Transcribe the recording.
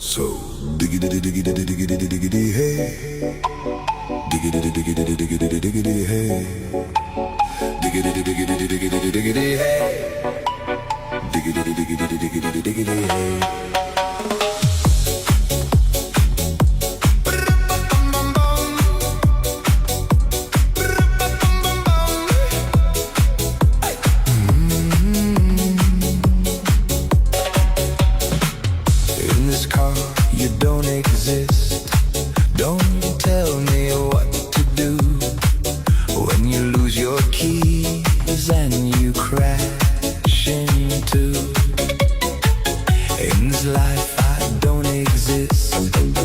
So diggity diggity diggity diggity hey, diggity diggity diggity diggity hey, diggity diggity diggity diggity hey, diggity diggity diggity diggity hey. You don't exist. Don't tell me what to do when you lose your keys and you crash into. In this life I don't exist.